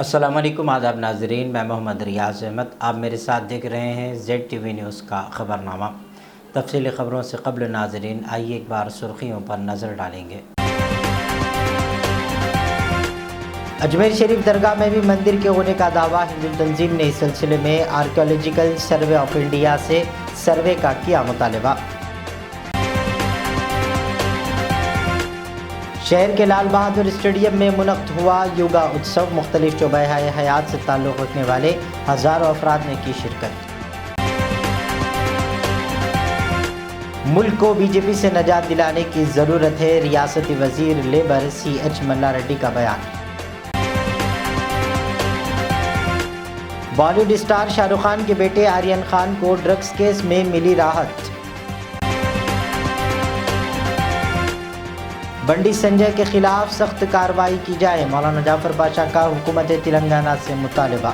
अस्सलाम वालेकुम आदाब नाजरीन, मैं मोहम्मद रियाज अहमद। आप मेरे साथ देख रहे हैं ZTV न्यूज़ का ख़बरनामा। तफसीली ख़बरों से कबल नाजरीन आइए एक बार सुर्खियों पर नज़र डालेंगे। अजमेर शरीफ दरगाह में भी मंदिर के होने का दावा। हिंदू तंजीम ने इस सिलसिले में आर्कियोलॉजिकल सर्वे ऑफ इंडिया से सर्वे का किया मुतालबा। शहर के लाल बहादुर स्टेडियम में मुनक़्क़द हुआ योगा उत्सव। मुख्तलिफ शोबे हयात से ताल्लुक़ रखने वाले हज़ारों अफराद ने की शिरकत। मुल्क को बीजेपी से निजात दिलाने की ज़रूरत है, रियासती वज़ीर लेबर CH मल्ला रेड्डी का बयान। बॉलीवुड स्टार शाहरुख खान के बेटे आर्यन खान को ड्रग्स केस में मिली राहत। बंडी संजय के खिलाफ सख्त कार्रवाई की जाए, मौलाना जाफर पाशा का हुकूमत तेलंगाना से मुतालबा।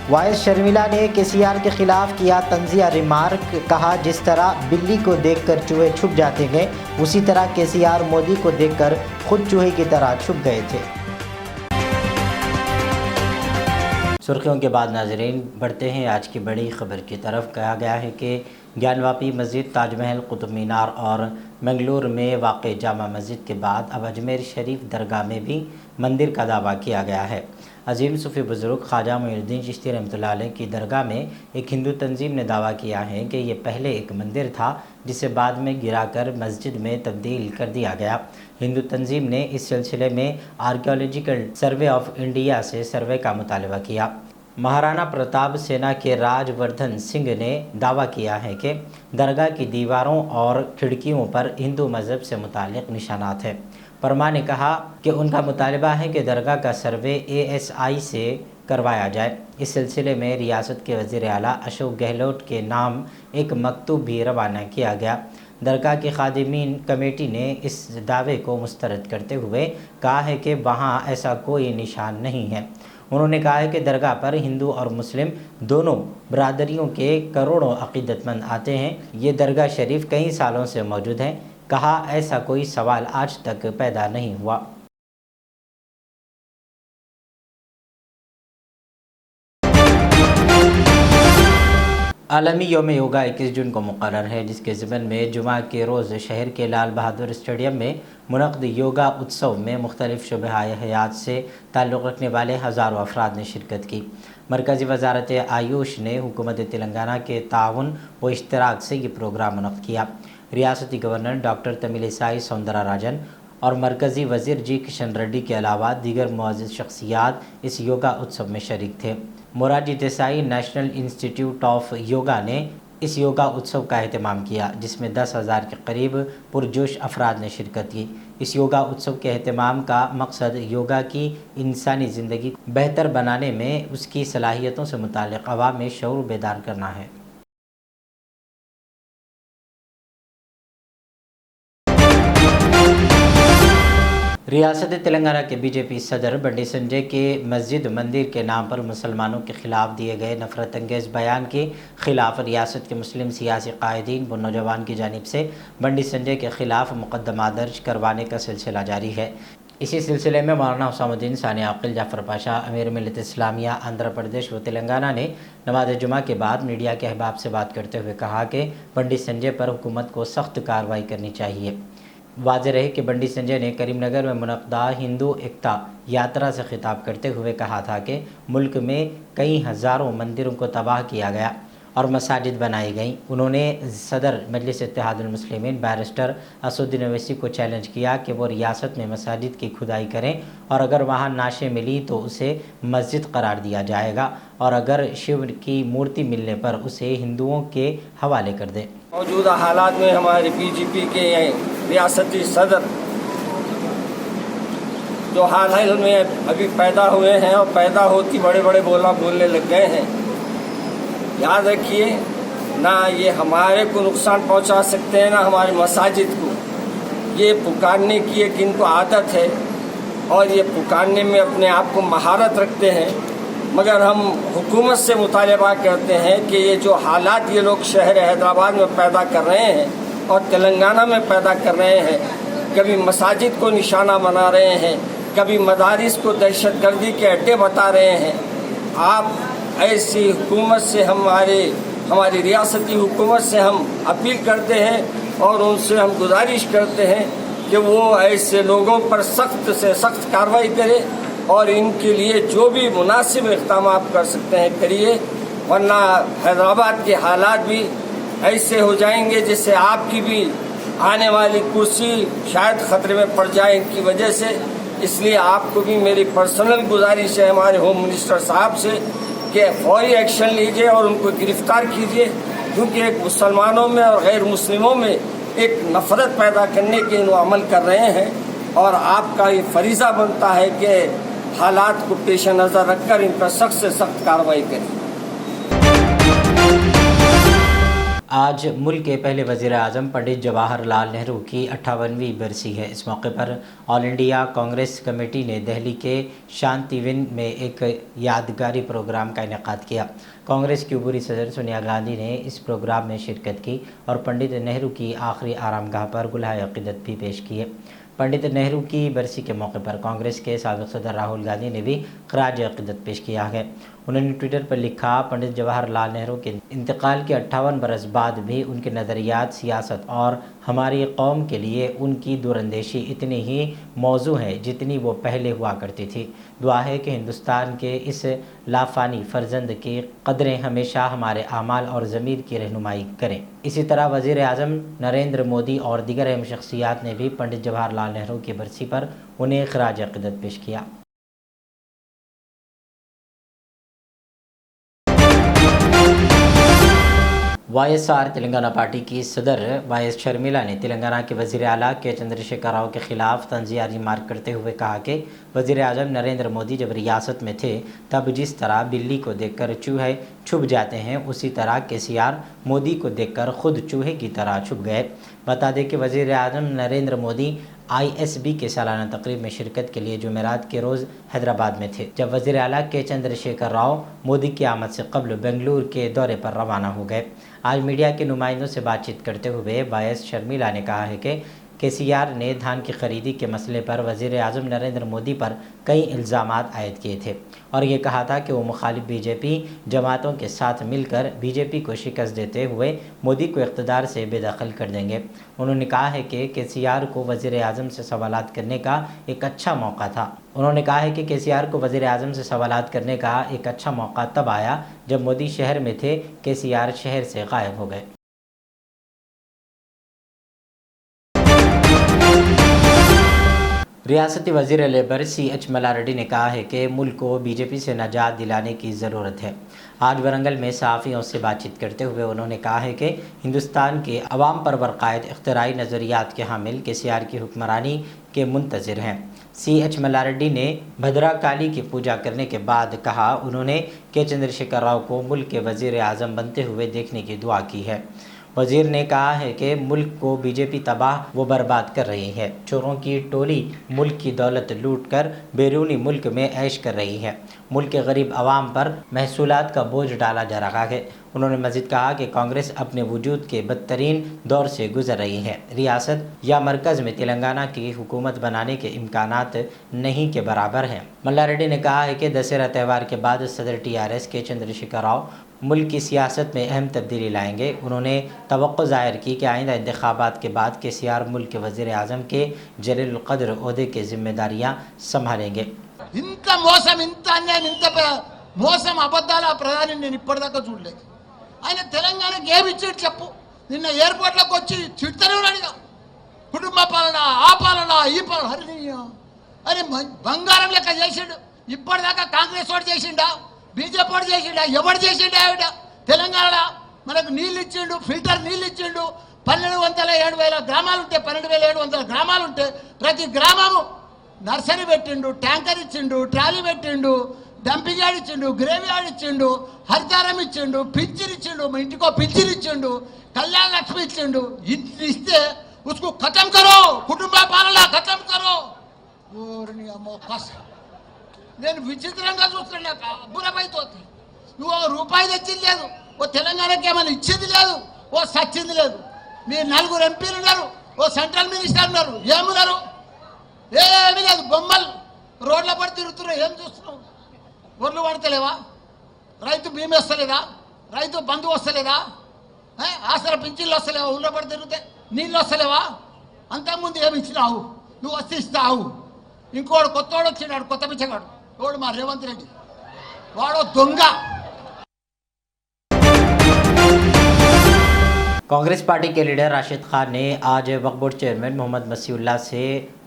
वाइस शर्मिला ने KCR के खिलाफ किया तंजिया रिमार्क। कहा, जिस तरह बिल्ली को देखकर चूहे छुप जाते हैं, उसी तरह KCR मोदी को देखकर खुद चूहे की तरह छुप गए थे। सुर्खियों के बाद नाजरीन बढ़ते हैं आज की बड़ी खबर की तरफ। कहा गया है कि ज्ञानवापी मस्जिद, ताजमहल, कुतुब मीनार और मंगलूर में वाक़ जामा मस्जिद के बाद अब अजमेर शरीफ दरगाह में भी मंदिर का दावा किया गया है। अजीम सूफ़ी बुज़ुर्ग ख्वाजा मोइनुद्दीन चिश्ती रहमतुल्लाह अलैह की दरगाह में एक हिंदू तंजीम ने दावा किया है कि ये पहले एक मंदिर था जिसे बाद में गिराकर मस्जिद में तब्दील कर दिया गया। हिंदू तंजीम ने इस सिलसिले में आर्कियोलॉजिकल सर्वे ऑफ इंडिया से सर्वे का मुतालबा किया। महाराणा प्रताप सेना के राजवर्धन सिंह ने दावा किया है कि दरगाह की दीवारों और खिड़कियों पर हिंदू मज़हब से मुताल्लिक़ निशानात हैं। परमा ने कहा कि उनका मुतालबा है कि दरगाह का सर्वे ASI से करवाया जाए। इस सिलसिले में रियासत के वज़ीर आला अशोक गहलोत के नाम एक मकतूब भी रवाना किया गया। दरगाह की खादिमीन कमेटी ने इस दावे को मुस्तरद करते हुए कहा है कि वहाँ ऐसा कोई निशान नहीं है। उन्होंने कहा है कि दरगाह पर हिंदू और मुस्लिम दोनों बरादरियों के करोड़ों अक़ीदतमंद आते हैं। ये दरगाह शरीफ कई सालों से मौजूद है। कहा, ऐसा कोई सवाल आज तक पैदा नहीं हुआ। आलमी यौम योगा 21 जून को मुक़र्रर है, जिसके ज़िमन में जुमा के रोज़ शहर के लाल बहादुर स्टेडियम में मुनक़्क़द योगा उत्सव में मुख्तलिफ शोबे हयात से ताल्लुक़ रखने वाले हज़ारों अफराद ने शिरकत की। मरकज़ी वज़ारत आयुष ने हुकूमत तेलंगाना के ताउन व इश्तराक से ये प्रोग्राम मुनक़्क़द किया। रियासती गवर्नर डॉक्टर तमिलिसाई सौंदरराजन और मरकज़ी वज़ीर G किशन रेड्डी के अलावा दीगर मुअज़्ज़ज़ शख्सियात इस योगा उत्सव में शरीक थे। Morarji Desai national institute of yoga ने इस योगा उत्सव का एहतमाम किया, जिसमें 10,000 के करीब पुरजोश अफराद ने शिरकत की। इस योगा उत्सव के एहतमाम का मकसद योगा की इंसानी ज़िंदगी को बेहतर बनाने में उसकी सलाहियतों से मुताल्लिक़ अवाम में शऊर बेदार करना है। रियासत तेलंगाना के बीजेपी सदर बंडी संजय के मस्जिद मंदिर के नाम पर मुसलमानों के खिलाफ दिए गए नफरत अंगेज़ बयान के खिलाफ रियासत के मुस्लिम सियासी कायदीन व नौजवान की जानिब से बंडी संजय के खिलाफ मुकदमा दर्ज करवाने का सिलसिला जारी है। इसी सिलसिले में मौलाना हुसैनुद्दीन सानी आकिल जाफ़र पाशा अमीर मिल्लत इस्लामिया आंध्र प्रदेश व तेलंगाना ने नमाज जुमा के बाद मीडिया के अहबाब से बात करते हुए कहा कि बंडी संजय पर हुकूमत को सख्त कार्रवाई करनी चाहिए। वाज़ेह रहे कि बंडी संजय ने करीमनगर में मुनक़्क़दा हिंदू एकता यात्रा से खिताब करते हुए कहा था कि मुल्क में कई हज़ारों मंदिरों को तबाह किया गया और मसाजिद बनाई गई। उन्होंने सदर मजलिस इत्तेहादुल मुस्लिमीन बैरिस्टर असदुद्दीन ओवैसी को चैलेंज किया कि वो रियासत में मसाजिद की खुदाई करें और अगर वहाँ नाशे मिली तो उसे मस्जिद करार दिया जाएगा और अगर शिव की मूर्ति मिलने पर उसे हिंदुओं के हवाले कर दें। मौजूदा हालात में हमारे बीजेपी के रियासती सदर जो हाल ही में अभी पैदा हुए हैं और पैदा होती बड़े बड़े बोलने लग गए हैं, याद रखिए ना ये हमारे को नुकसान पहुंचा सकते हैं ना हमारे मसाजिद को। ये पुकारने की एक इनको आदत है और ये पुकारने में अपने आप को महारत रखते हैं, मगर हम हुकूमत से मुतालबा करते हैं कि ये जो हालात ये लोग शहर हैदराबाद में पैदा कर रहे हैं और तेलंगाना में पैदा कर रहे हैं, कभी मसाजिद को निशाना बना रहे हैं, कभी मदारिस को दहशतगर्दी के अड्डे बता रहे हैं। आप ऐसी हुकूमत से हमारी रियासती हुकूमत से हम अपील करते हैं और उनसे हम गुजारिश करते हैं कि वो ऐसे लोगों पर सख्त से सख्त कार्रवाई करें और इनके लिए जो भी मुनासिब इक़दाम आप कर सकते हैं करिए, वरना हैदराबाद के हालात भी ऐसे हो जाएंगे जिससे आपकी भी आने वाली कुर्सी शायद ख़तरे में पड़ जाए इनकी वजह से। इसलिए आपको भी मेरी पर्सनल गुजारिश है हमारे होम मिनिस्टर साहब से कि फौरी एक्शन लीजिए और उनको गिरफ्तार कीजिए, क्योंकि एक मुसलमानों में और गैर मुस्लिमों में एक नफ़रत पैदा करने के इन्हों अमल कर रहे हैं। और आपका ये फरीज़ा बनता है कि हालात को पेश नज़र रखकर इन पर सख्त से सख्त कार्रवाई करें। आज मुल्क के पहले वज़ीर आज़म पंडित जवाहरलाल नेहरू की 58वीं बरसी है। इस मौके पर ऑल इंडिया कांग्रेस कमेटी ने दिल्ली के शांति वन में एक यादगारी प्रोग्राम का इनेकाद किया। कांग्रेस की उबूरी सदर सोनिया गांधी ने इस प्रोग्राम में शिरकत की और पंडित नेहरू की आखिरी आरामगाह पर गुलाह अक़ीदत भी पेश किए। पंडित नेहरू की बरसी के मौके पर कांग्रेस के साबिक़ सदर राहुल गांधी ने भी ख़राज अक़ीदत पेश किया है। उन्होंने ट्विटर पर लिखा, पंडित जवाहरलाल नेहरू के इंतकाल के 58 बरस बाद भी उनके नज़रियात, सियासत और हमारी कौम के लिए उनकी दूरंदेशी इतनी ही मौजू है जितनी वो पहले हुआ करती थी। दुआ है कि हिंदुस्तान के इस लाफानी फ़र्जंद की कदरें हमेशा हमारे आमाल और ज़मीर की रहनुमाई करें। इसी तरह वज़ीर आज़म नरेंद्र मोदी और दीगर अहम शख्सियात ने भी पंडित जवाहरलाल नेहरू की बरसी पर उन्हें ख़राज अक़ीदत पेश किया। YSR तेलंगाना पार्टी की सदर YS शर्मिला ने तेलंगाना के वज़ीर आला के चंद्रशेखर राव के ख़िलाफ़ तंज़िया रिमार्क करते हुए कहा कि वज़ीर आज़म नरेंद्र मोदी जब रियासत में थे तब जिस तरह बिल्ली को देखकर चूहे छुप जाते हैं, उसी तरह KCR मोदी को देखकर खुद चूहे की तरह छुप गए। बता दें कि वज़ीर आज़म नरेंद्र मोदी ISB के सालाना तकरीब में शिरकत के लिए जुमेरात के रोज़ हैदराबाद में थे, जब वज़ीर आला के चंद्रशेखर राव मोदी की आमद से कबल बेंगलुरु के दौरे पर रवाना हो गए। आज मीडिया के नुमाइंदों से बातचीत करते हुए YS शर्मिला ने कहा है कि KCR ने धान की खरीदी के मसले पर वज़ीर आज़म नरेंद्र मोदी पर कई इल्ज़ामात आयद किए थे और ये कहा था कि वो मुखालिफ BJP जमातों के साथ मिलकर BJP को शिकस्त देते हुए मोदी को इक़्तिदार से बेदखल कर देंगे। उन्होंने कहा है कि KCR को वज़ीर आज़म से सवालात करने का एक अच्छा मौका था। उन्होंने कहा है कि KCR को वज़ीर आज़म से सवालात करने का एक अच्छा मौका तब आया जब मोदी शहर में थे, KCR शहर से गायब हो गए। रियासती वज़ीर लेबर CH मल्लारेड्डी ने कहा है कि मुल्क को BJP से निजात दिलाने की ज़रूरत है। आज वरंगल में सहाफ़ियों से बातचीत करते हुए उन्होंने कहा है कि हिंदुस्तान के अवाम पर बरक़ायद इख्तिराई नज़रियात के हामिल KCR की हुक्मरानी के मुंतज़िर हैं। CH मल्लारेड्डी ने भद्राकाली की पूजा करने के बाद कहा उन्होंने के चंद्रशेखर राव को मुल्क के वज़ीर आज़म बनते हुए देखने की दुआ की है। वज़ीर ने कहा है कि मुल्क को BJP तबाह व बर्बाद कर रही है। चोरों की टोली मुल्क की दौलत लूट कर बैरूनी मुल्क में ऐश कर रही है। मुल्क के गरीब आवाम पर महसूलात का बोझ डाला जा रहा है। उन्होंने मज़ीद कहा कि कांग्रेस अपने वजूद के बदतरीन दौर से गुजर रही है। रियासत या मरकज़ में तेलंगाना की हुकूमत बनाने के इम्कानात नहीं के बराबर हैं। मल्लारेड्डी ने कहा है कि दशहरा त्यौहार के बाद सदर TRS के चंद्रशेखर राव मुल्क की सियासत में अहम तब्दीली लाएंगे। उन्होंने तवक्को ज़ाहिर की कि आइंदा इंतखाबात के बाद KCR मुल्क के वज़ीर आज़म के जलील क़द्र ओहदे की जिम्मेदारियाँ संभालेंगे। ఇంత మోసం, ఇంత అన్యాయం, ఇంత మోసం, అబద్ధాల ప్రధాని నేను ఇప్పటిదాకా చూడలేదు. ఆయన తెలంగాణకి ఏమి ఇచ్చాడు చెప్పు? నిన్న ఎయిర్పోర్ట్లోకి వచ్చి చిడతనే ఉన్నాడుగా, కుటుంబ పాలన, ఆ పాలన, ఈ పాలన. అరే బంగారం లెక్క చేసిండు. ఇప్పటిదాకా కాంగ్రెస్ వాడు చేసిండా, BJP వాడు చేసిండా, ఎవడు చేసిండా? ఆవిడ తెలంగాణలో మనకు నీళ్ళు ఇచ్చిండు, ఫిల్టర్ నీళ్ళు ఇచ్చిండు. 12,700 గ్రామాలు ఉంటే, 12,700 గ్రామాలు ఉంటే ప్రతి గ్రామము నర్సరీ పెట్టిండు, ట్యాంకర్ ఇచ్చిండు, ట్రాలీ పెట్టిండు, డంపింగ్ యార్డ్ ఇచ్చిండు, గ్రేవ్ యార్డ్ ఇచ్చిండు, హరితారం ఇచ్చిండు, పింఛన్ ఇచ్చిండు, మా ఇంటికో పింఛన్ ఇచ్చిండు, కళ్యాణ లక్ష్మి ఇచ్చిండు. ఇస్తే ఉస్కు ఖతం కరో, కుటుంబ పాలన ఖతం కరో. ఓర్ని అమ్మో కస. నేను విచిత్రంగా చూస్తున్నా, నాకు అబ్బురమైతోంది. నువ్వు రూపాయి తెచ్చింది లేదు, ఓ తెలంగాణకి ఏమైనా ఇచ్చింది లేదు, ఓ సచ్చింది లేదు. మీరు 4 ఎంపీలు ఉన్నారు, ఓ సెంట్రల్ మినిస్టర్ ఉన్నారు, ఏమున్నారు? ఏమీ లేదు, బొమ్మలు రోడ్ల పడి తిరుగుతున్నారు. ఏం చూస్తున్నావు? ఒర్లు పడతలేవా? రైతు బీమా వస్తలేదా? రైతు బంధు వస్తలేదా? ఆసరా పింఛన్లు వస్తలేవా? ఊళ్ళో పడి తిరిగితే నీళ్ళు వస్తలేవా? అంతకుముందు ఏమి ఇచ్చినావు? నువ్వు వస్తే ఇస్తావు. ఇంకోడు కొత్తవాడు వచ్చినాడు, కొత్త పిచ్చగాడు, వాడు మా రేవంత్ రెడ్డి, వాడు దొంగ. कांग्रेस पार्टी के लीडर राशिद खान ने आज वक्फ बोर्ड चेयरमैन मोहम्मद मसीहुल्लाह से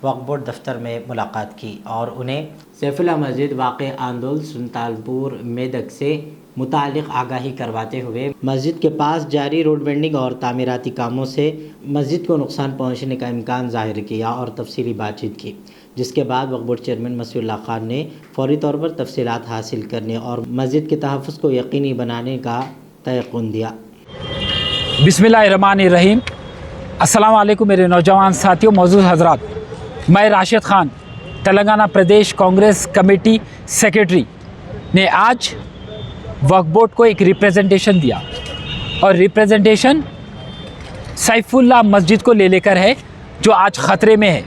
वक्फ बोर्ड दफ्तर में मुलाकात की और उन्हें सैफुल्ला मस्जिद वाक़े आंदोल सुल्तानपुर मेदक से मुतालिक आगाही करवाते हुए मस्जिद के पास जारी रोड बेंडिंग और तामीराती कामों से मस्जिद को नुकसान पहुँचने का इम्कान जाहिर किया और तफसीली बातचीत की, जिसके बाद वक्फ बोर्ड चेयरमैन मसीहुल्लाह खान ने फौरी तौर पर तफसीलात हासिल करने और मस्जिद के तहफ़्फ़ुज़ को यकीनी बनाने का तयक़ुन दिया। बिस्मिल्लाहिर्रहमानिर्रहीम। अस्सलाम वालेकुम मेरे नौजवान साथियों, मौजूद हजरात, मैं राशिद खान तेलंगाना प्रदेश कांग्रेस कमेटी सेक्रेटरी ने आज वक्फ बोर्ड को एक रिप्रेजेंटेशन दिया और रिप्रेजेंटेशन सैफुल्ला मस्जिद को लेकर है जो आज ख़तरे में है।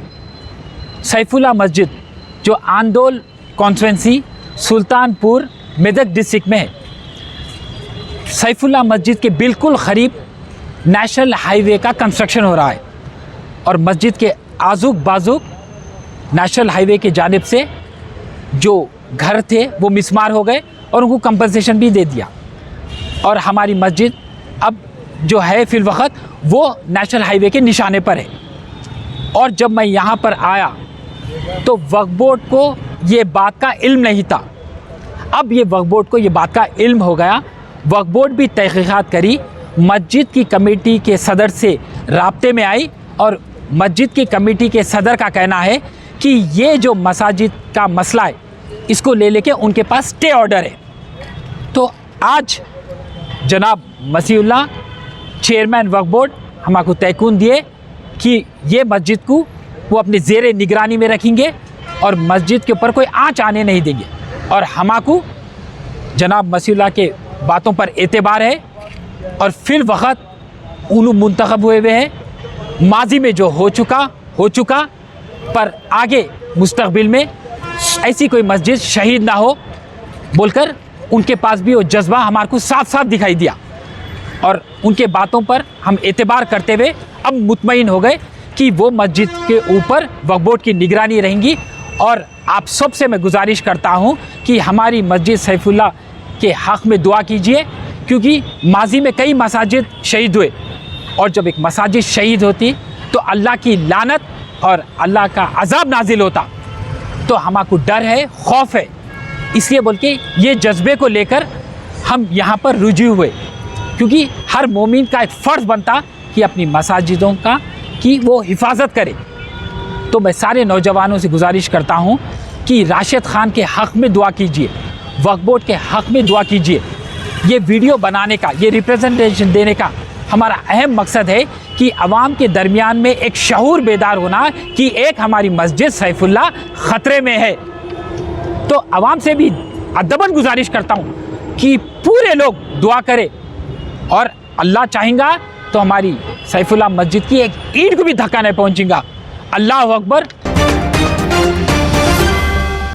सैफुल्ला मस्जिद जो आंदोल कॉन्स्टिट्यूंसी सुल्तानपुर मेदक डिस्ट्रिक्ट में है, सैफुल्ला मस्जिद के बिल्कुल करीब नेशनल हाईवे का कंस्ट्रक्शन हो रहा है और मस्जिद के आजुक बाजुक नेशनल हाईवे के जानिब से जो घर थे वो मिसमार हो गए और उनको कंपनसेशन भी दे दिया और हमारी मस्जिद अब जो है फिल वक्त वो नेशनल हाईवे के निशाने पर है। और जब मैं यहाँ पर आया तो वक्फ बोर्ड को ये बात का इल्म नहीं था, अब ये वक्फ बोर्ड को ये बात का इल्म हो गया। वक्फ बोर्ड भी तहक़ीक़ात करी, मस्जिद की कमेटी के सदर से राब्ते में आई और मस्जिद की कमेटी के सदर का कहना है कि ये जो मसाजिद का मसला है इसको लेके उनके पास स्टे ऑर्डर है। तो आज जनाब मसीहुल्लाह चेयरमैन वक्फ बोर्ड हमको तयक़ुन दिए कि ये मस्जिद को वो अपने ज़ेरे निगरानी में रखेंगे और मस्जिद के ऊपर कोई आँच आने नहीं देंगे और हमको जनाब मसीहुल्लाह के बातों पर एतबार है और फिर वक़्त उन मुंतखब हुए हैं। माजी में जो हो चुका पर आगे मुस्तक़बिल में ऐसी कोई मस्जिद शहीद ना हो बोलकर उनके पास भी वो जज्बा हमारे को साफ साफ दिखाई दिया और उनके बातों पर हम एतबार करते हुए अब मुतमईन हो गए कि वो मस्जिद के ऊपर वक्फ बोर्ड की निगरानी रहेंगी। और आप सबसे मैं गुजारिश करता हूँ कि हमारी मस्जिद सैफुल्ला के हक़ में दुआ कीजिए, क्योंकि माजी में कई मसाजिद शहीद हुए और जब एक मसाजिद शहीद होती तो अल्लाह की लानत और अल्लाह का अज़ाब नाजिल होता। तो हमको डर है, खौफ है, इसलिए बोल के ये जज्बे को लेकर हम यहाँ पर रुजू हुए, क्योंकि हर मोमिन का एक फ़र्ज़ बनता कि अपनी मसाजिदों का कि वो हिफाजत करे। तो मैं सारे नौजवानों से गुजारिश करता हूँ कि राशिद खान के हक़ में दुआ कीजिए, वक्फ बोर्ड के हक़ में दुआ कीजिए। ये वीडियो बनाने का, ये रिप्रेजेंटेशन देने का हमारा अहम मकसद है कि आवाम के दरमियान में एक शऊर बेदार होना कि एक हमारी मस्जिद सैफुल्ला ख़तरे में है। तो आवाम से भी अदबन गुजारिश करता हूँ कि पूरे लोग दुआ करें और अल्लाह चाहेगा तो हमारी सैफुल्ला मस्जिद की एक ईंट को भी धक्का नहीं पहुँचेगा। अल्लाह अकबर।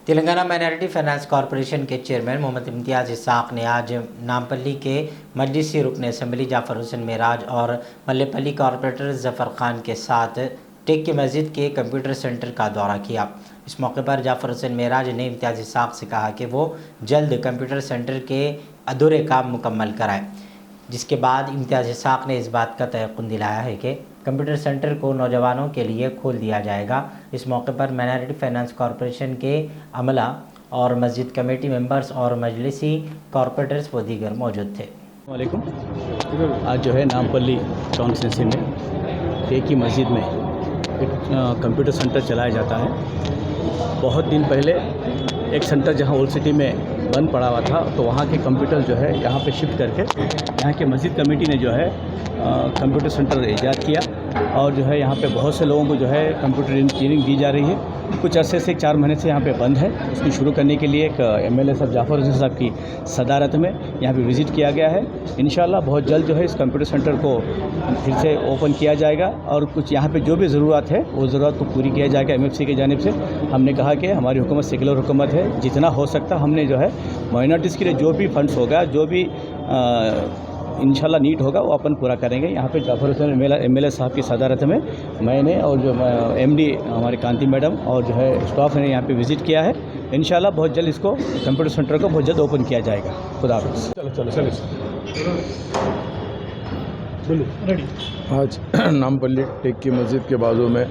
तेलंगाना माइनॉरिटी फाइनेंस कॉरपोरेशन के चेयरमैन मोहम्मद इम्तियाज़ इसाक ने आज नामपल्ली के मजलिसी रुकन असम्बली जाफ़र हुसैन मेराज और मल्लेपल्ली कॉरपोरेटर ज़फ़र खान के साथ टेक की मस्जिद के कंप्यूटर सेंटर का दौरा किया। इस मौके पर जाफ़र हुसैन मेराज ने इम्तियाज़ इसाक से कहा कि वो जल्द कंप्यूटर सेंटर के अधूरे काम मुकम्मल कराएँ, जिसके बाद इम्तियाज़ इसाक ने इस बात का तयक़ुन दिलाया है कि कंप्यूटर सेंटर को नौजवानों के लिए खोल दिया जाएगा। इस मौके पर माइनॉरिटी फाइनेंस कॉरपोरेशन के अमला और मस्जिद कमेटी मेंबर्स और मजलिसी कॉरपोरेटर्स व दीगर मौजूद थे। वालेकुम। आज जो है नामपल्ली कॉन्स्टिट्यूंसी में एक ही मस्जिद में एक कंप्यूटर सेंटर चलाया जाता है। बहुत दिन पहले एक सेंटर जहां ओल्ड सिटी में बंद पड़ा हुआ था, तो वहाँ के कंप्यूटर जो है यहाँ पे शिफ्ट करके यहाँ के मस्जिद कमेटी ने जो है कंप्यूटर सेंटर ईजाद किया और जो है यहाँ पे बहुत से लोगों को जो है कंप्यूटर इंजीनियरिंग दी जा रही है। कुछ अरसे से 4 महीने से यहाँ पे बंद है। उसकी शुरू करने के लिए एक MLA साहब जाफ़र हुसैन साहब की सदारत में यहाँ पे विज़िट किया गया है। इंशाल्लाह बहुत जल्द जो है इस कंप्यूटर सेंटर को फिर से ओपन किया जाएगा और कुछ यहाँ पे जो भी ज़रूरत है वो ज़रूरत को पूरी किया जाएगा। MFC की जानिब से हमने कहा कि हमारी हुकूमत सेकुलर हुकूमत है, जितना हो सकता हमने जो है माइनॉरिटीज़ के लिए जो भी फंड्स होगा, जो भी इंशाल्लाह नीड होगा वो अपन पूरा करेंगे। यहाँ पे जाफ़र हुसैन MLA साहब की सदारत में मैंने और जो MD हमारे कांति मैडम और जो है स्टाफ ने यहाँ पे विज़िट किया है। इंशाल्लाह बहुत जल्द इसको कंप्यूटर सेंटर को बहुत जल्द ओपन किया जाएगा। खुदा हाफ़िज़। आज नामपल्ली टेक्की मस्जिद के बाजू में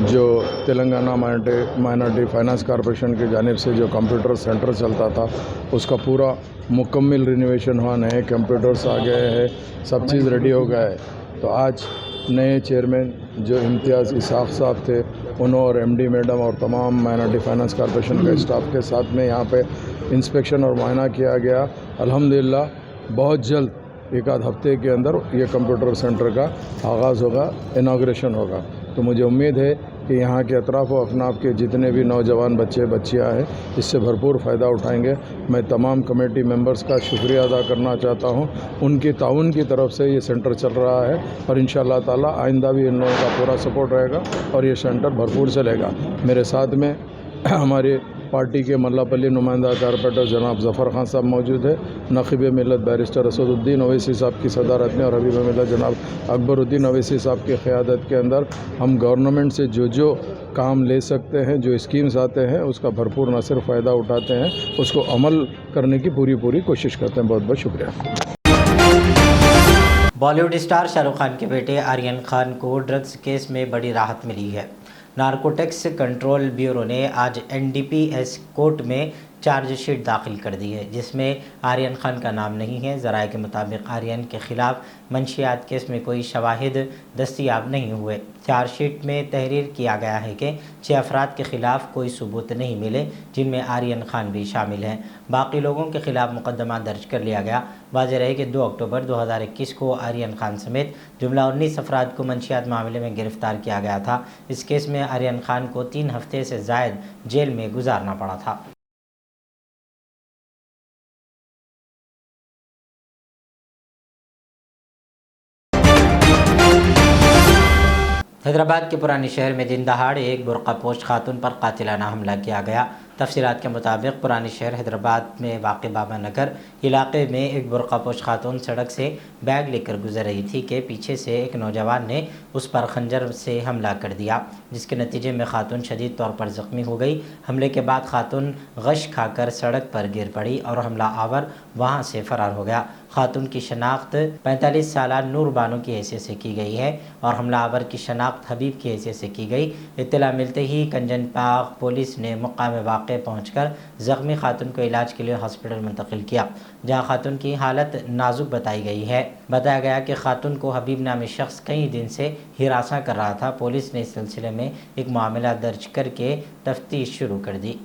जो तेलंगाना माइनॉरिटी फाइनेंस कॉरपोरेशन की जानिब से जो कंप्यूटर सेंटर चलता था उसका पूरा मुकम्मल रिनोवेशन हुआ, नए कंप्यूटर्स आ गए हैं, सब चीज़ रेडी हो गया है। तो आज नए चेयरमैन जो इम्तियाज़ इसाक़ साहब थे, उन्होंने और MD मैडम और तमाम माइनॉरिटी फाइनेंस कॉरपोरेशन के स्टाफ के साथ में यहाँ पे इंस्पेक्शन और मुआयना किया गया। अल्हम्दुलिल्लाह बहुत जल्द एक आध हफ्ते के अंदर ये कंप्यूटर सेंटर का आगाज़ होगा, इनाग्रेशन होगा। तो मुझे उम्मीद है कि यहाँ के अतराफ़ व अफनाफ के जितने भी नौजवान बच्चे बच्चियाँ हैं इससे भरपूर फ़ायदा उठाएंगे। मैं तमाम कमेटी मेंबर्स का शुक्रिया अदा करना चाहता हूँ। उनकी ताउन की तरफ से ये सेंटर चल रहा है और इंशाअल्लाह ताला आइंदा भी इन लोगों का पूरा सपोर्ट रहेगा और ये सेंटर भरपूर चलेगा। मेरे साथ में हमारे पार्टी के मल्लापल्ली नुमाइंदा कारपोरेटर जनाब ज़फ़र खान साहब मौजूद है, नक़ीब मिल्लत बैरिस्टर असदुद्दीन अवैसी साहब की सदारत में और हबीब मिल्लत जनाब अकबरुद्दीन अवैसी साहब की क़यादत के अंदर हम गवर्नमेंट से जो काम ले सकते हैं, जो स्कीम्स आते हैं उसका भरपूर न सिर्फ फ़ायदा उठाते हैं, उसको अमल करने की पूरी कोशिश करते हैं। बहुत बहुत शुक्रिया। बॉलीवुड स्टार शाहरुख खान के बेटे आर्यन खान को ड्रग्स केस में बड़ी राहत मिली है। नारकोटिक्स कंट्रोल ब्यूरो ने आज NDPS कोर्ट में चार्जशीट दाखिल कर दी है, जिसमें आर्यन खान का नाम नहीं है। ज़राए के मुताबिक आर्यन के ख़िलाफ़ मंशियात केस में कोई शवाहिद दस्तियाब नहीं हुए। चार्जशीट में तहरीर किया गया है कि 6 अफराद के ख़िलाफ़ कोई सबूत नहीं मिले, जिनमें आर्यन खान भी शामिल हैं। बाकी लोगों के ख़िलाफ़ मुकदमा दर्ज कर लिया गया। वाज़ेह रहे कि 2 अक्टूबर 2021 को आर्यन खान समेत जुमला 19 अफराद को मंशियात मामले में गिरफ़्तार किया गया था। इस केस में आर्यन खान को 3 हफ्ते से ज़ायद जेल में गुजारना पड़ा था। हैदराबाद के पुराने शहर में दिन दहाड़े एक बुर्का पोश खातून पर कातिलाना हमला किया गया। तफसीलात के मुताबिक पुराने शहर हैदराबाद में वाक़ बाबा नगर इलाके में एक बुर्का पोश खातून सड़क से बैग लेकर गुजर रही थी कि पीछे से एक नौजवान ने उस पर खंजर से हमला कर दिया, जिसके नतीजे में खातून शदीद तौर पर ज़ख्मी हो गई। हमले के बाद खातून गश खाकर सड़क पर गिर पड़ी और हमला आवर वहाँ से फ़रार हो गया। खातून की शनाख्त 45 साला नूर बानो की हैसियत से की गई है और हमला आवर की शनाख्त हबीब की हैसियत से की गई। इत्तला मिलते ही कंजन पाक पुलिस ने मुकाम वाक़े पहुंचकर ज़ख्मी खातून को इलाज के लिए हॉस्पिटल मुंतकिल किया, जहां खातून की हालत नाजुक बताई गई है। बताया गया कि खातून को हबीब नामी शख्स कई दिन से हिरासा कर रहा था। पुलिस ने इस सिलसिले में एक मामला दर्ज करके तफ्तीश शुरू कर दी।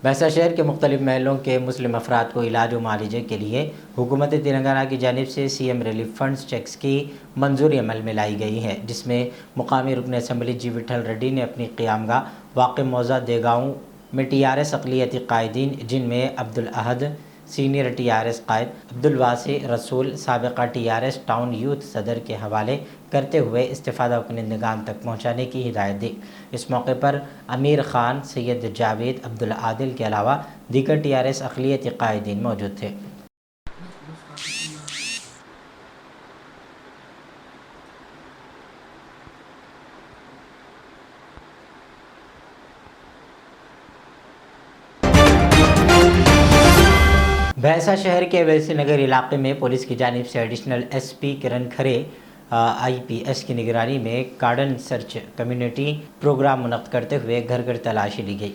भैंसा शहर के मुख्तलिफ महलों के मुस्लिम अफराद को इलाज व मालिजे के लिए हुकूमत तेलंगाना की जानिब से CM रिलीफ फंड्स चेक्स की मंजूरी अमल में लाई गई है, जिसमें मुकामी रुकन असम्बली जी विठल रेड्डी ने अपनी क़ियामगाह वाक़ मौज़ा देगांव में TRS अक़लियती कायदीन, जिनमें अब्दुल अहद सीनियर TRS कायद, अब्दुल वासी रसूल साबिक़ा TRS टाउन यूथ सदर के हवाले करते हुए इस्तिफ़ादा कुनिंदगान तक पहुँचाने की हिदायत दी। इस मौके पर अमीर ख़ान, सैयद जावेद, अब्दुल आदिल के अलावा दीगर TRS अक़लियती कायदीन मौजूद थे। भैंसा शहर के वैसी नगर इलाके में पुलिस की जानिब से एडिशनल एसपी किरण खरे आईपीएस की निगरानी में कार्डन सर्च कम्युनिटी प्रोग्राम मुनक़्क़द करते हुए घर घर तलाशी ली गई।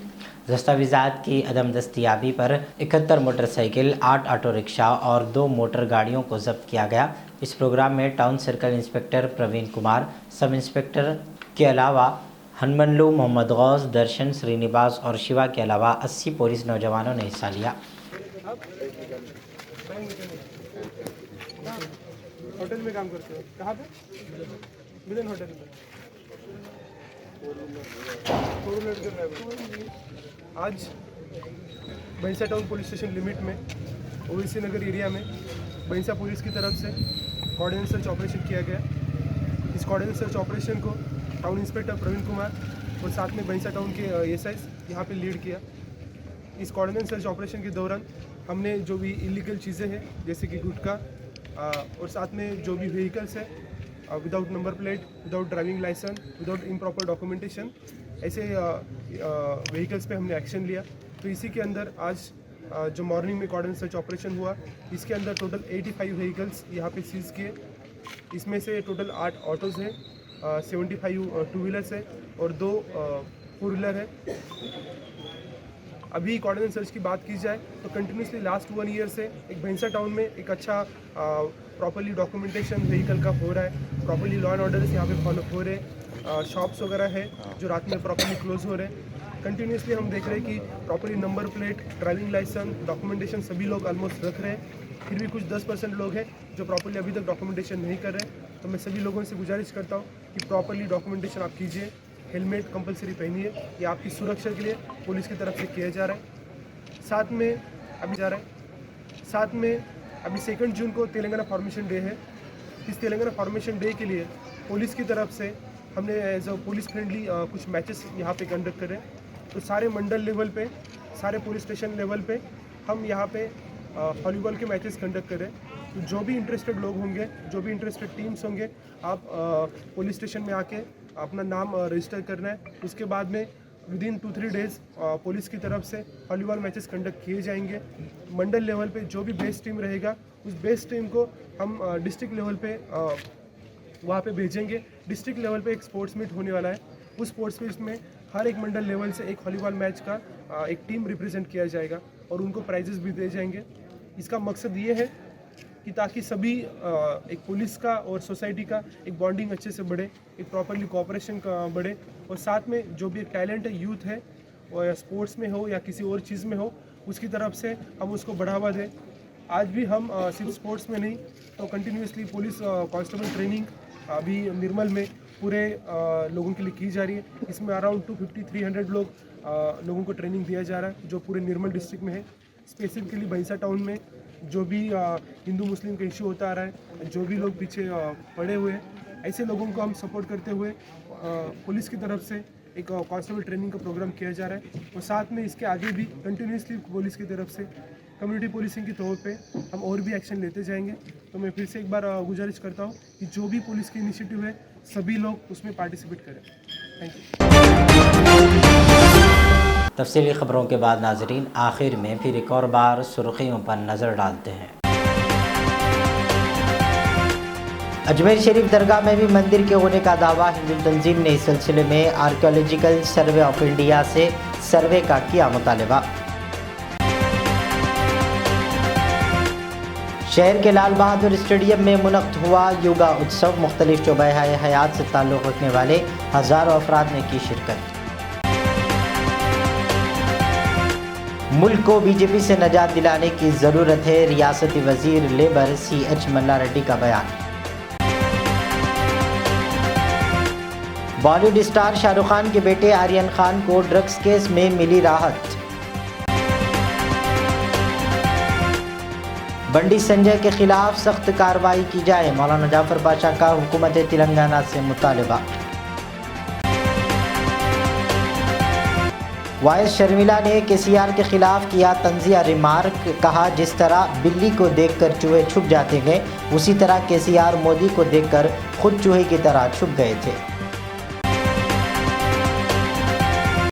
दस्तावेज़ात की अदम दस्तियाबी पर 71 मोटरसाइकिल, 8 ऑटो रिक्शा और 2 मोटर गाड़ियों को जब्त किया गया। इस प्रोग्राम में town circle inspector Praveen Kumar, sub inspector के अलावा हनुमनलू, मोहम्मद गौस, दर्शन, श्रीनिवास और शिवा के अलावा 80 पुलिस नौजवानों ने हिस्सा लिया। होटल में काम करते हो? कहाँ पे? मिलन होटल में। आज भैंसा टाउन पुलिस स्टेशन लिमिट में ओवैसी नगर एरिया में भैंसा पुलिस की तरफ से कॉर्डिनेट सर्च ऑपरेशन किया गया। इस कॉर्डिनेट सर्च ऑपरेशन को टाउन इंस्पेक्टर प्रवीण कुमार और साथ में भैंसा टाउन के एसआई यहाँ पे लीड किया। इस कॉर्डिनेट सर्च ऑपरेशन के दौरान हमने जो भी इलीगल चीज़ें हैं जैसे कि गुटखा और साथ में जो भी व्हीकल्स है without number plate, without driving licence, without improper documentation, ऐसे व्हीकल्स पे हमने एक्शन लिया। तो इसी के अंदर आज जो मॉर्निंग में कॉर्डिनेट सर्च ऑपरेशन हुआ, इसके अंदर टोटल 85 व्हीकल्स यहाँ पे सीज़ किए। इसमें से टोटल 8 ऑटोज़ हैं, 75 टू व्हीलर्स है और 2 4 व्हीलर है। अभी कोऑर्डिनेट सर्च की बात की जाए तो कंटिन्यूसली लास्ट 1 ईयर से एक भैंसा टाउन में एक अच्छा प्रॉपर्ली डॉक्यूमेंटेशन व्हीकल का हो रहा है, प्रॉपर्ली लॉ एंड ऑर्डर्स यहाँ पे फॉलो हो रहे हैं, शॉप्स वगैरह है जो रात में प्रॉपर्ली क्लोज हो रहे हैं। कंटिन्यूसली हम देख रहे हैं कि properly number plate, driving licence, documentation सभी लोग ऑलमोस्ट रख रहे हैं। फिर भी कुछ 10% लोग हैं जो प्रॉपर्ली अभी तक डॉक्यूमेंटेशन नहीं कर रहे। तो मैं सभी लोगों से गुजारिश करता हूँ कि प्रॉपर्ली डॉक्यूमेंटेशन आप कीजिए, हेलमेट कंपलसरी पहनिए, ये आपकी सुरक्षा के लिए पुलिस की तरफ से किया जा रहा है। साथ में अभी 2 जून को तेलंगाना फॉर्मेशन डे है। इस तेलंगाना फॉर्मेशन डे के लिए पुलिस की तरफ से हमने एज अ पुलिस फ्रेंडली कुछ मैचेस यहाँ पे कंडक्ट करें। तो सारे मंडल लेवल पे, सारे पुलिस स्टेशन लेवल पे हम यहाँ पे वॉलीबॉल के मैचेस कंडक्ट करें। तो जो भी इंटरेस्टेड लोग होंगे, जो भी इंटरेस्टेड टीम्स होंगे, आप पुलिस स्टेशन में आके अपना नाम रजिस्टर करना है। उसके बाद में विदिन 2-3 डेज़ पुलिस की तरफ से वॉलीबॉल मैचेस कंडक्ट किए जाएंगे। मंडल लेवल पे जो भी बेस्ट टीम रहेगा, उस बेस्ट टीम को हम डिस्ट्रिक्ट लेवल पे वहाँ पे भेजेंगे। डिस्ट्रिक्ट लेवल पे एक स्पोर्ट्स मीट होने वाला है। उस स्पोर्ट्स मीट में हर एक मंडल लेवल से एक वॉलीबॉल मैच का एक टीम रिप्रेजेंट किया जाएगा और उनको प्राइजेस भी दिए जाएंगे। इसका मकसद ये है कि ताकि सभी एक पुलिस का और सोसाइटी का एक बॉन्डिंग अच्छे से बढ़े, एक प्रॉपरली कोऑपरेशन का बढ़े और साथ में जो भी एक टैलेंट है, यूथ है, और या स्पोर्ट्स में हो या किसी और चीज़ में हो, उसकी तरफ से हम उसको बढ़ावा दें। आज भी हम सिर्फ स्पोर्ट्स में नहीं तो कंटिन्यूसली पुलिस कांस्टेबल ट्रेनिंग अभी निर्मल में पूरे लोगों के लिए की जा रही है। इसमें अराउंड 250-300 लोगों को ट्रेनिंग दिया जा रहा है जो पूरे निर्मल डिस्ट्रिक्ट में है। स्पेसिफिकली भैंसा टाउन में जो भी हिंदू मुस्लिम का इशू होता आ रहा है, जो भी लोग पीछे पड़े हुए हैं, ऐसे लोगों को हम सपोर्ट करते हुए पुलिस की तरफ से एक कांस्टेबल ट्रेनिंग का प्रोग्राम किया जा रहा है। और साथ में इसके आगे भी कंटिन्यूसली पुलिस की तरफ से कम्युनिटी पुलिसिंग के तौर पे हम और भी एक्शन लेते जाएंगे। तो मैं फिर से एक बार गुजारिश करता हूँ कि जो भी पुलिस की इनिशिएटिव है, सभी लोग उसमें पार्टिसिपेट करें। Thank you. तफसीली खबरों के बाद नाजरीन आखिर में फिर एक और बार सुर्खियों पर नज़र डालते हैं। अजमेर शरीफ दरगाह में भी मंदिर के होने का दावा। हिंदू तंजीम ने इस सिलसिले में आर्कियोलॉजिकल सर्वे ऑफ इंडिया से सर्वे का किया मुतालबा। शहर के लाल बहादुर स्टेडियम में मुनक़्क़द हुआ योगा उत्सव। मुख्तलिफ शोबे हयात से ताल्लुक़ रखने वाले हज़ारों अफराद ने की शिरकत। मुल्क को बीजेपी से निजात दिलाने की ज़रूरत है, रियासती वज़ीर लेबर CH मल्ला रेड्डी का बयान। बॉलीवुड स्टार शाहरुख खान के बेटे आर्यन खान को ड्रग्स केस में मिली राहत। बंडी संजय के खिलाफ सख्त कार्रवाई की जाए, मौलाना जाफर पाशा का हुकूमत तेलंगाना से मुतालबा। वाइस शर्मिला ने KCR के खिलाफ किया तंजिया रिमार्क। कहा, जिस तरह बिल्ली को देखकर चूहे छुप जाते हैं, उसी तरह KCR मोदी को देखकर खुद चूहे की तरह छुप गए थे।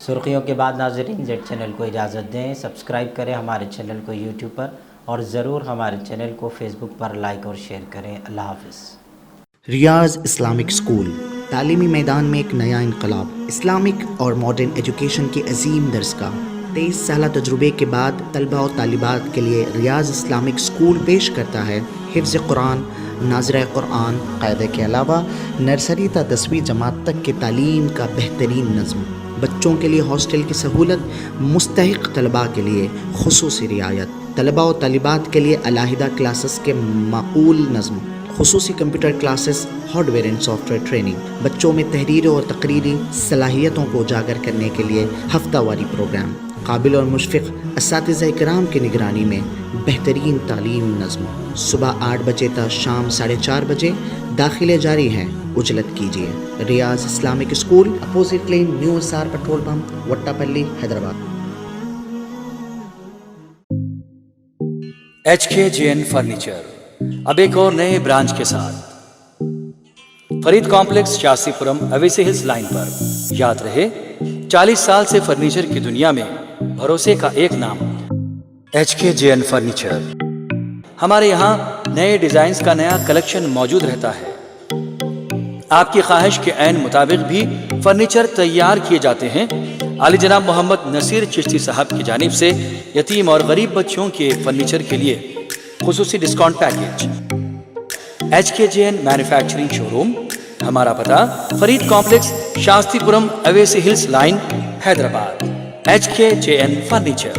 सुर्खियों के बाद नाजरीन, जेड चैनल को इजाज़त दें। सब्सक्राइब करें हमारे चैनल को YouTube पर और ज़रूर हमारे चैनल को फेसबुक पर लाइक और शेयर करें। अल्लाह हाफ़िज़। रियाज इस्लामिक स्कूल तालीमी मैदान में एक नया इनकलाब। इस्लामिक और मॉडर्न एजुकेशन की अजीम दरसगाह 23 साल तजुर्बे के बाद तलबा और तालिबात के लिए रियाज इस्लामिक स्कूल पेश करता है हिफ्ज़ कुरान, नाज़िरा कुरान क़ायदे के अलावा नर्सरी ता 10वीं जमात तक की तालीम का बेहतरीन नज़्म। बच्चों के लिए हॉस्टल की सहूलत, मुस्तहिक़ तलबा के लिए खुसूसी रियायत, तलबा और तालिबात के लिए अलहदा क्लासेस के माकूल नज़्म, खुसूसी computer classes, hardware and software training, बच्चों में तहरीर और तकरीरी सलाहियतों को उजागर करने के लिए हफ्तावारी प्रोग्राम, काबिल और मुशफ़िक़ असातिज़ा इकराम की निगरानी में बेहतरीन तालीम नज़्म। सुबह 8 बजे तक शाम 4:30 बजे दाखिले जारी हैं, उजलत कीजिए। Riaz Islamic school, opposite lane, new SR petrol pump, Vattepally, Hyderabad. HKJN furniture अब एक और नए ब्रांच के साथ Farid complex, Shastripuram, Owaisi hills line पर। याद रहे, 40 साल से फर्नीचर की दुनिया में भरोसे का एक नाम HKJN फर्नीचर। हमारे यहाँ नए डिजाइन्स का नया कलेक्शन मौजूद रहता है। आपकी ख्वाहिश के ऐन मुताबिक भी फर्नीचर तैयार किए जाते हैं। आली जनाब मोहम्मद नसीर चिश्ती साहब की जानिब से यतीम और गरीब बच्चों के फर्नीचर के लिए खुसूसी discount package. HKJN manufacturing showroom, हमारा पता Farid complex, Shastripuram, Owaisi hills line, Hyderabad. HKJN furniture.